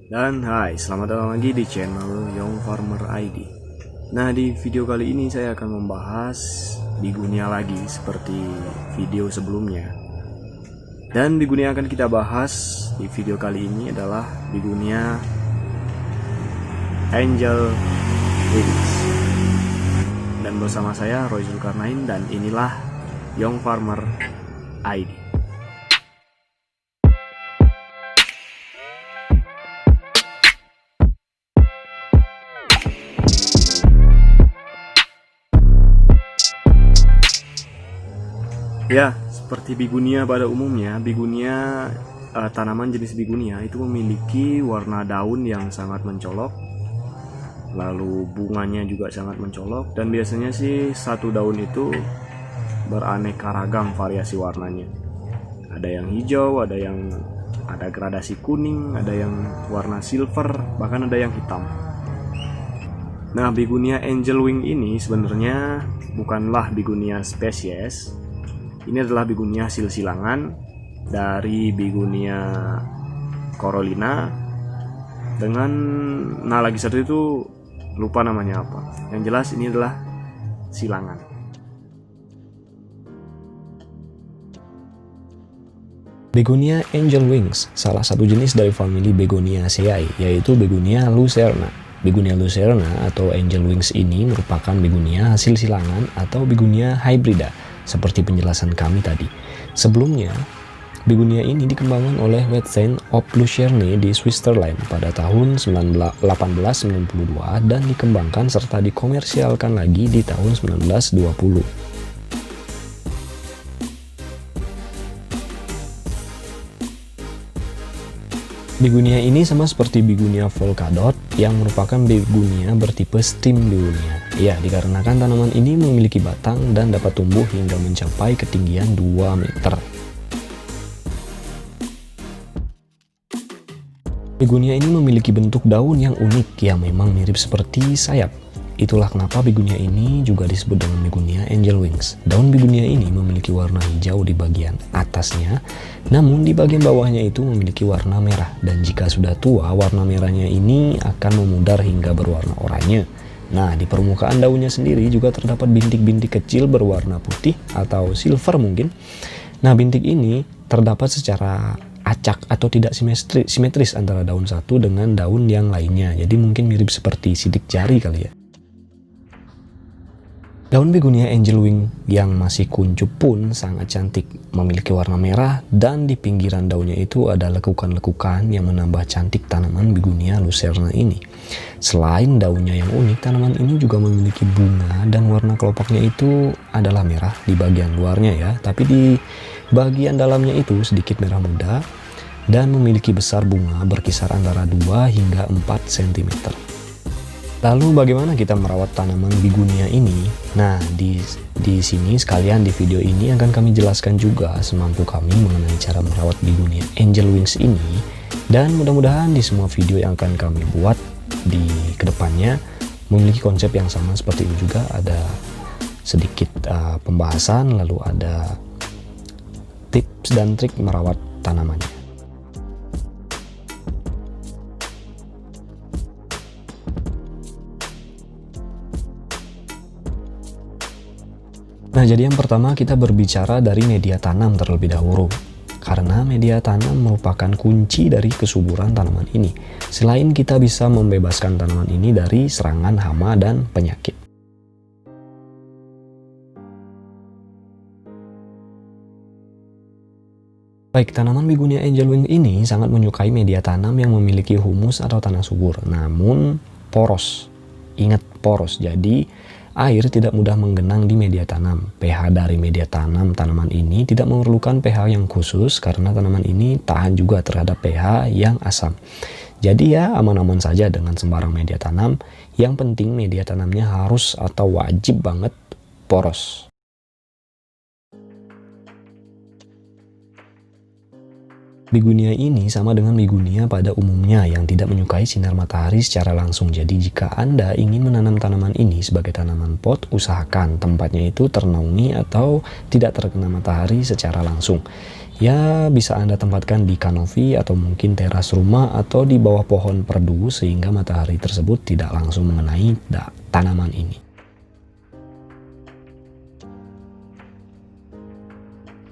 Dan hai, selamat datang lagi di channel Young Farmer ID. Nah, di video kali ini saya akan membahas bigunia lagi seperti video sebelumnya. Dan bigunia yang akan kita bahas di video kali ini adalah bigunia Angel Wings. Dan bersama saya Roy Zulkarnain, dan inilah Young Farmer ID. Ya, seperti bigunia pada umumnya, tanaman jenis bigunia itu memiliki warna daun yang sangat mencolok, lalu bunganya juga sangat mencolok, dan biasanya sih satu daun itu beraneka ragam variasi warnanya. Ada yang hijau, ada gradasi kuning, ada yang warna silver, bahkan ada yang hitam. Nah, bigunia Angel Wing ini sebenarnya bukanlah bigunia spesies. Ini adalah bigunia hasil silangan dari bigunia Corolina dengan lagi satu itu lupa namanya apa. Yang jelas ini adalah silangan. Begonia Angel Wings, salah satu jenis dari famili Begoniaceae, yaitu Begonia lucerna. Begonia lucerna atau Angel Wings ini merupakan begonia hasil silangan atau begonia hybrida, seperti penjelasan kami tadi. Sebelumnya, begonia ini dikembangkan oleh Wettstein of Lucerne di Switzerland pada tahun 1892 dan dikembangkan serta dikomersialkan lagi di tahun 1920. Begonia ini sama seperti Begonia Volcadot yang merupakan begonia bertipe stem begonia. Ya, dikarenakan tanaman ini memiliki batang dan dapat tumbuh hingga mencapai ketinggian 2 meter. Begonia ini memiliki bentuk daun yang unik yang memang mirip seperti sayap. Itulah kenapa begonia ini juga disebut dengan begonia Angel Wings. Daun begonia ini memiliki warna hijau di bagian atasnya, namun di bagian bawahnya itu memiliki warna merah, dan jika sudah tua, warna merahnya ini akan memudar hingga berwarna oranye. Nah, di permukaan daunnya sendiri juga terdapat bintik-bintik kecil berwarna putih atau silver mungkin. Nah, bintik ini terdapat secara acak atau tidak simetris antara daun satu dengan daun yang lainnya. Jadi mungkin mirip seperti sidik jari kali ya. Daun begonia Angel Wing yang masih kuncup pun sangat cantik, memiliki warna merah, dan di pinggiran daunnya itu ada lekukan-lekukan yang menambah cantik tanaman begonia lucerna ini. Selain daunnya yang unik, tanaman ini juga memiliki bunga dan warna kelopaknya itu adalah merah di bagian luarnya ya, tapi di bagian dalamnya itu sedikit merah muda dan memiliki besar bunga berkisar antara 2 hingga 4 cm. Lalu bagaimana kita merawat tanaman begonia ini? Nah, di sini sekalian di video ini akan kami jelaskan juga semampu kami mengenai cara merawat begonia Angel Wings ini, dan mudah-mudahan di semua video yang akan kami buat di kedepannya memiliki konsep yang sama seperti ini juga. Ada sedikit pembahasan, lalu ada tips dan trik merawat tanamannya. Nah, jadi yang pertama kita berbicara dari media tanam terlebih dahulu. Karena media tanam merupakan kunci dari kesuburan tanaman ini. Selain kita bisa membebaskan tanaman ini dari serangan hama dan penyakit. Baik, tanaman begonia Angel Wing ini sangat menyukai media tanam yang memiliki humus atau tanah subur, namun poros. Ingat, poros. Jadi air tidak mudah menggenang di media tanam. pH dari media tanam tanaman ini tidak memerlukan pH yang khusus karena tanaman ini tahan juga terhadap pH yang asam. Jadi ya aman-aman saja dengan sembarang media tanam. Yang penting media tanamnya harus atau wajib banget poros. Begonia ini sama dengan begonia pada umumnya yang tidak menyukai sinar matahari secara langsung. Jadi jika Anda ingin menanam tanaman ini sebagai tanaman pot, usahakan tempatnya itu ternaungi atau tidak terkena matahari secara langsung. Ya, bisa Anda tempatkan di kanopi atau mungkin teras rumah atau di bawah pohon perdu sehingga matahari tersebut tidak langsung mengenai tanaman ini.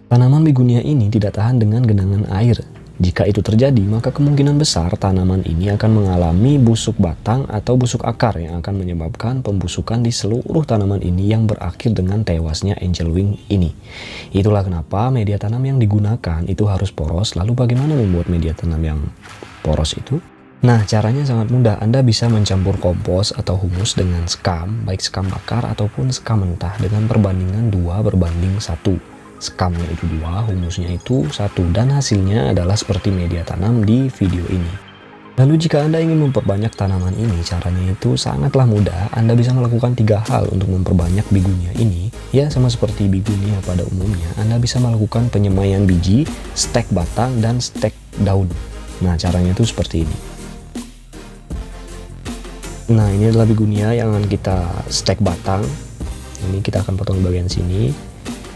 Tanaman begonia ini tidak tahan dengan genangan air. Jika itu terjadi, maka kemungkinan besar tanaman ini akan mengalami busuk batang atau busuk akar yang akan menyebabkan pembusukan di seluruh tanaman ini yang berakhir dengan tewasnya angel wing ini. Itulah kenapa media tanam yang digunakan itu harus poros. Lalu bagaimana membuat media tanam yang poros itu? Nah, caranya sangat mudah. Anda bisa mencampur kompos atau humus dengan sekam, baik sekam bakar ataupun sekam mentah dengan perbandingan 2:1. Skamnya itu 2, humusnya itu 1, dan hasilnya adalah seperti media tanam di video ini. Lalu jika Anda ingin memperbanyak tanaman ini, caranya itu sangatlah mudah. Anda bisa melakukan 3 hal untuk memperbanyak begonia ini. Ya, sama seperti begonia pada umumnya, Anda bisa melakukan penyemaian biji, stek batang, dan stek daun. Nah, caranya itu seperti ini. Nah, ini adalah begonia yang akan kita stek batang. Ini kita akan potong di bagian sini.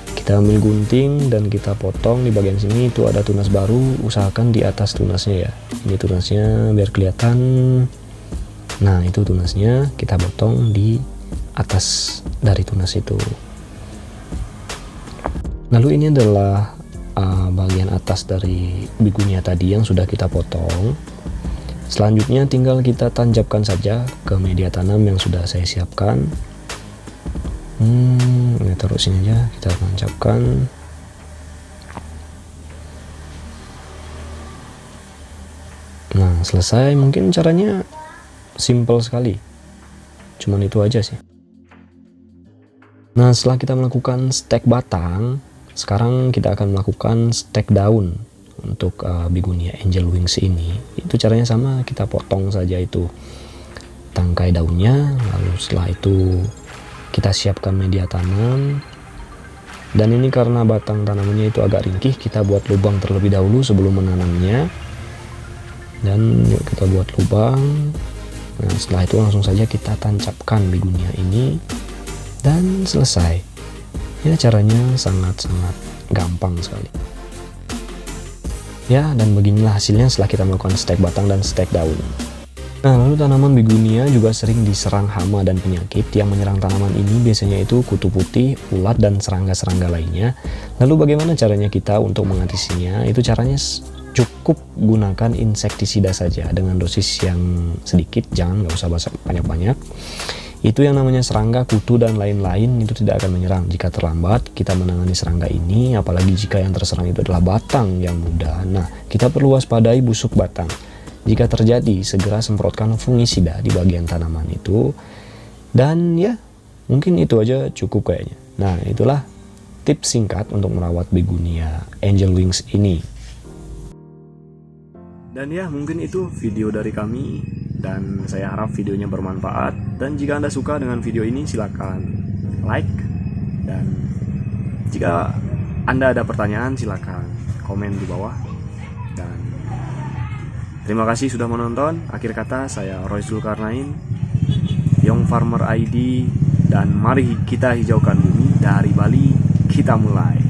Kita ambil gunting dan kita potong di bagian sini. Itu ada tunas baru, usahakan di atas tunasnya ya. Ini tunasnya biar kelihatan. Nah, itu tunasnya kita potong di atas dari tunas itu. Lalu ini adalah bagian atas dari begonia tadi yang sudah kita potong. Selanjutnya tinggal kita tancapkan saja ke media tanam yang sudah saya siapkan. Ini taruh sini aja, kita tancapkan. Nah, selesai. Mungkin caranya simple sekali, cuman itu aja sih. Nah, setelah kita melakukan stek batang, sekarang kita akan melakukan stek daun untuk begonia angel wings ini. Itu caranya sama, kita potong saja itu tangkai daunnya. Lalu setelah itu kita siapkan media tanam, dan ini karena batang tanamannya itu agak ringkih, kita buat lubang terlebih dahulu sebelum menanamnya. Dan yuk kita buat lubang. Nah, setelah itu langsung saja kita tancapkan begonia ini dan selesai. Ya, caranya sangat-sangat gampang sekali. Ya, dan beginilah hasilnya setelah kita melakukan stek batang dan stek daun. Nah, lalu tanaman begonia juga sering diserang hama dan penyakit. Yang menyerang tanaman ini biasanya itu kutu putih, ulat, dan serangga-serangga lainnya. Lalu bagaimana caranya kita untuk mengatasinya? Itu caranya cukup gunakan insektisida saja dengan dosis yang sedikit, nggak usah banyak-banyak. Itu yang namanya serangga, kutu, dan lain-lain itu tidak akan menyerang jika terlambat kita menangani serangga ini, apalagi jika yang terserang itu adalah batang yang muda. Nah, kita perlu waspadai busuk batang. Jika terjadi, segera semprotkan fungisida di bagian tanaman itu. Dan ya, mungkin itu aja cukup kayaknya. Nah, itulah tips singkat untuk merawat begonia angel wings ini. Dan ya, mungkin itu video dari kami, dan saya harap videonya bermanfaat. Dan jika Anda suka dengan video ini, silakan like, dan jika Anda ada pertanyaan silakan komen di bawah. Dan terima kasih sudah menonton. Akhir kata, saya Roy Zulkarnain, Young Farmer ID, dan mari kita hijaukan bumi. Dari Bali, kita mulai.